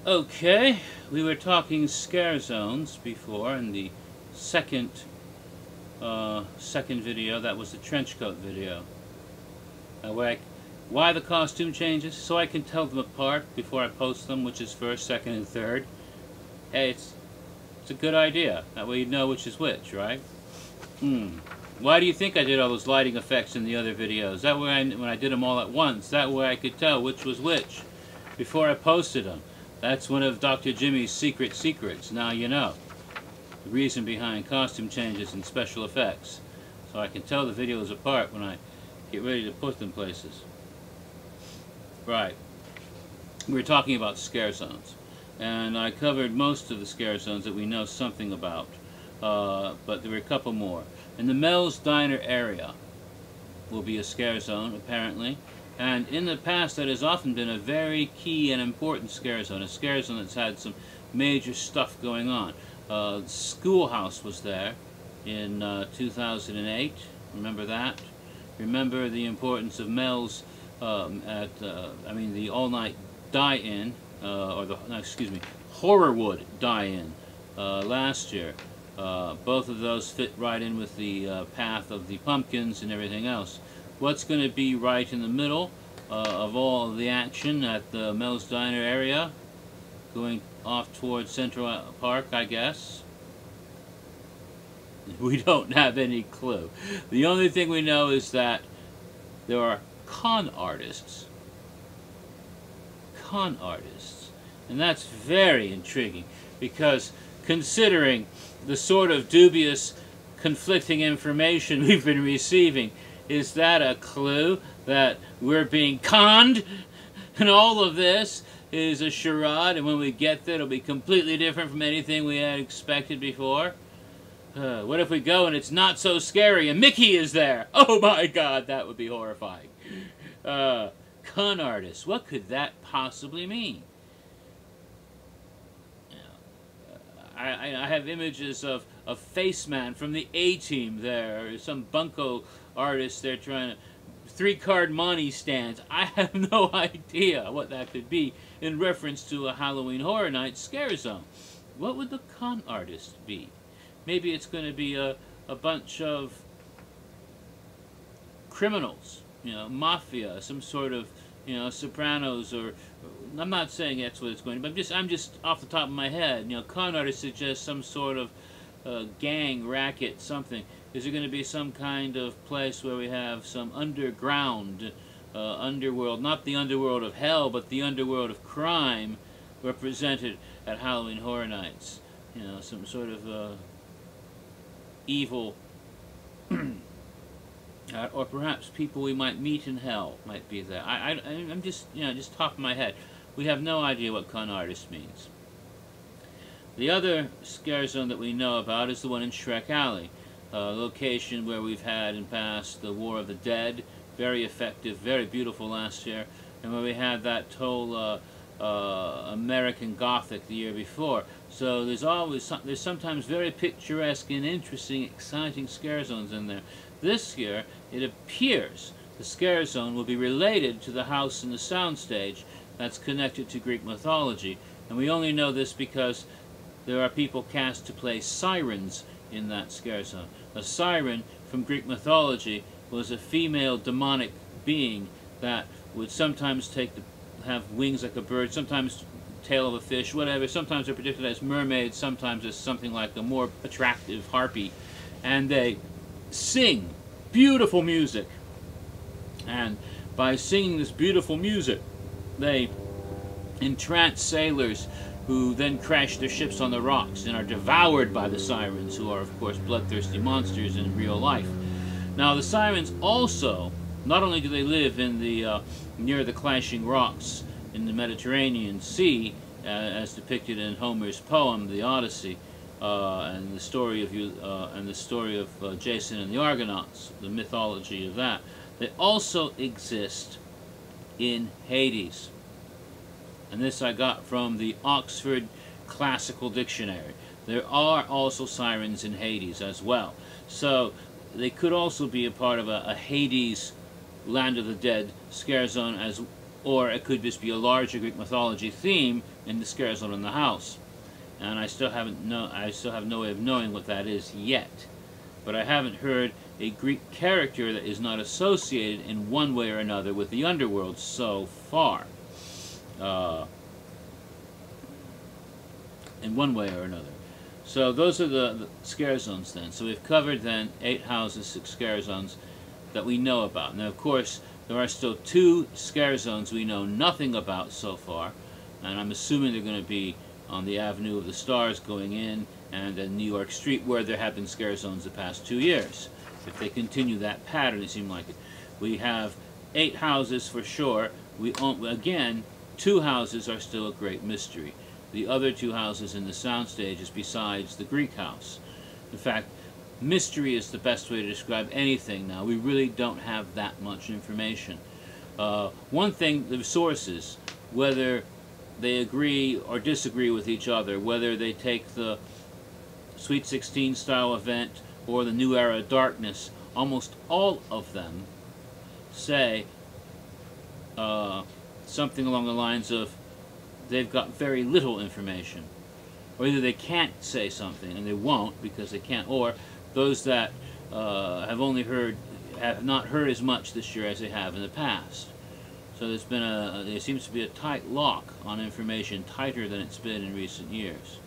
Okay, we were talking scare zones before in the second video. That was the trench coat video. Why the costume changes? So I can tell them apart before I post them, which is first, second, and third. Hey, it's a good idea. That way you know which is which, right? Why do you think I did all those lighting effects in the other videos? That way, when I did them all at once, that way I could tell which was which before I posted them. That's one of Dr. Jimmy's secret secrets. Now you know. The reason behind costume changes and special effects. So I can tell the videos apart when I get ready to put them places. Right. We were talking about scare zones. And I covered most of the scare zones that we know something about. But there were a couple more. In the Mel's Diner area will be a scare zone, apparently. And in the past, that has often been a very key and important scare zone. A scare zone that's had some major stuff going on. Schoolhouse was there in 2008. Remember that? Remember the importance of Mel's the all-night die-in, Horrorwood die-in last year. Both of those fit right in with the path of the pumpkins and everything else. What's going to be right in the middle of all the action at the Mel's Diner area, going off towards Central Park, I guess? We don't have any clue. The only thing we know is that there are con artists. Con artists. And that's very intriguing, because considering the sort of dubious, conflicting information we've been receiving, is that a clue that we're being conned? And all of this is a charade, and when we get there, it'll be completely different from anything we had expected before? What if we go and it's not so scary and Mickey is there? Oh my God, that would be horrifying. Con artists, what could that possibly mean? I have images of Faceman from the A-Team there, or some bunco artist there trying to... 3-card money stands. I have no idea what that could be in reference to a Halloween Horror Night scare zone. What would the con artist be? Maybe it's going to be a bunch of criminals, mafia, some sort of, Sopranos, or I'm not saying that's what it's going to be, but I'm just off the top of my head. Con artist suggests some sort of gang, racket, something. Is there going to be some kind of place where we have some underground underworld, not the underworld of hell, but the underworld of crime represented at Halloween Horror Nights? Some sort of evil, or perhaps people we might meet in hell might be there. I'm just, just top of my head. We have no idea what con artist means. The other scare zone that we know about is the one in Shrek Alley, a location where we've had in past the War of the Dead, very effective, very beautiful last year, and where we had that whole American Gothic the year before. So there's sometimes very picturesque and interesting, exciting scare zones in there. This year, it appears the scare zone will be related to the house and the soundstage that's connected to Greek mythology, and we only know this because there are people cast to play sirens in that scare zone. A siren from Greek mythology was a female demonic being that would sometimes have wings like a bird, sometimes tail of a fish, whatever. Sometimes they're predicted as mermaids, sometimes as something like a more attractive harpy. And they sing beautiful music. And by singing this beautiful music, they entrance sailors who then crash their ships on the rocks and are devoured by the sirens, who are, of course, bloodthirsty monsters in real life. Now, the sirens also, not only do they live in the near the clashing rocks in the Mediterranean Sea, as depicted in Homer's poem, the Odyssey, and the story of Jason and the Argonauts, the mythology of that, they also exist in Hades. And this I got from the Oxford Classical Dictionary. There are also sirens in Hades as well. So they could also be a part of a Hades, Land of the Dead scare zone, or it could just be a larger Greek mythology theme in the scare zone in the house. And I still have no way of knowing what that is yet. But I haven't heard a Greek character that is not associated in one way or another with the underworld so far. In one way or another. So those are the scare zones then. So we've covered then 8 houses, 6 scare zones that we know about. Now of course there are still 2 scare zones we know nothing about so far, and I'm assuming they're going to be on the Avenue of the Stars going in and in New York Street, where there have been scare zones the past 2 years. If they continue that pattern, it seems like it. We have 8 houses for sure. We again, 2 houses are still a great mystery. The other 2 houses in the sound stages besides the Greek house. In fact, mystery is the best way to describe anything now. We really don't have that much information. One thing, the sources, whether they agree or disagree with each other, whether they take the Sweet 16 style event or the New Era Darkness, almost all of them say something along the lines of they've got very little information. Or either they can't say something and they won't because they can't, or those that have not heard as much this year as they have in the past. So there seems to be a tight lock on information, tighter than it's been in recent years.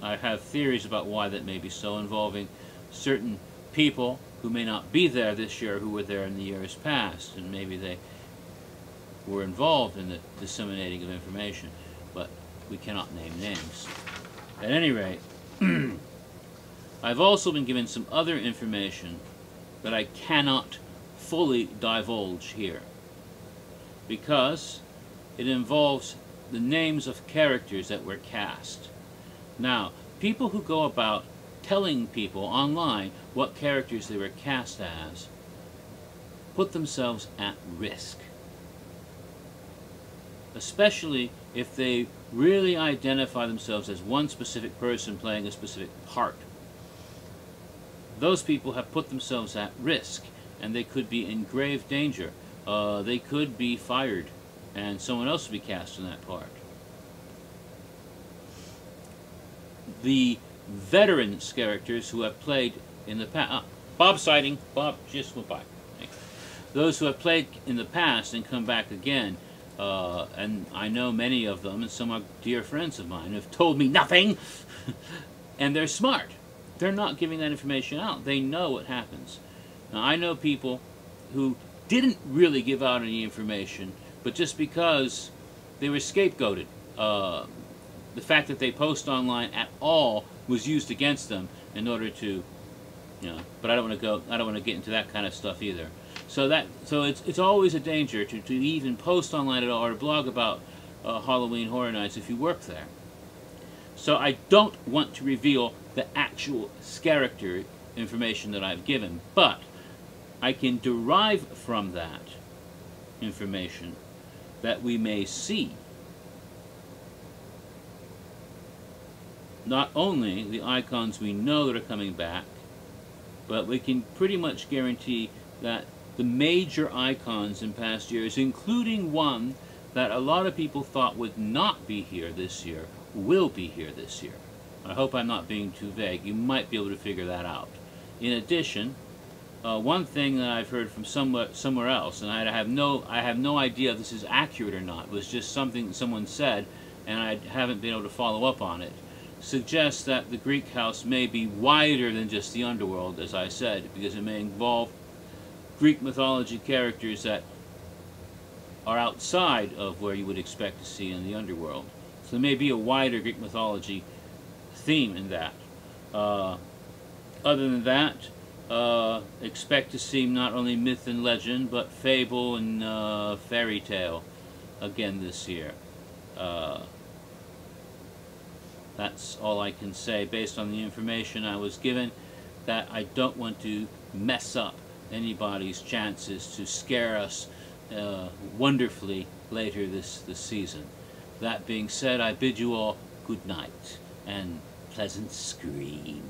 I have theories about why that may be so, involving certain people who may not be there this year who were there in the years past, and maybe they were involved in the disseminating of information, but we cannot name names. At any rate, I've also been given some other information that I cannot fully divulge here, because it involves the names of characters that were cast. Now, people who go about telling people online what characters they were cast as put themselves at risk. Especially if they really identify themselves as one specific person playing a specific part. Those people have put themselves at risk, and they could be in grave danger. They could be fired, and someone else would be cast in that part. The veteran characters who have played in the past, Bob sighting, Bob just went by. Those who have played in the past and come back again, and I know many of them, and some are dear friends of mine, have told me nothing, and they're smart. They're not giving that information out. They know what happens. Now, I know people who didn't really give out any information, but just because they were scapegoated. The fact that they post online at all was used against them in order to, but I don't want to get into that kind of stuff either. So it's always a danger to even post online at all or blog about Halloween Horror Nights if you work there. So I don't want to reveal the actual character information that I've given, but I can derive from that information that we may see not only the icons we know that are coming back, but we can pretty much guarantee that the major icons in past years, including one that a lot of people thought would not be here this year, will be here this year. I hope I'm not being too vague. You might be able to figure that out. In addition, one thing that I've heard from somewhere else, and I have no idea if this is accurate or not, was just something that someone said, and I haven't been able to follow up on it, suggests that the Greek house may be wider than just the underworld, as I said, because it may involve Greek mythology characters that are outside of where you would expect to see in the underworld. So there may be a wider Greek mythology theme in that. Other than that, expect to see not only myth and legend, but fable and fairy tale again this year. That's all I can say based on the information I was given, that I don't want to mess up anybody's chances to scare us wonderfully later this season. That being said, I bid you all good night and pleasant screams.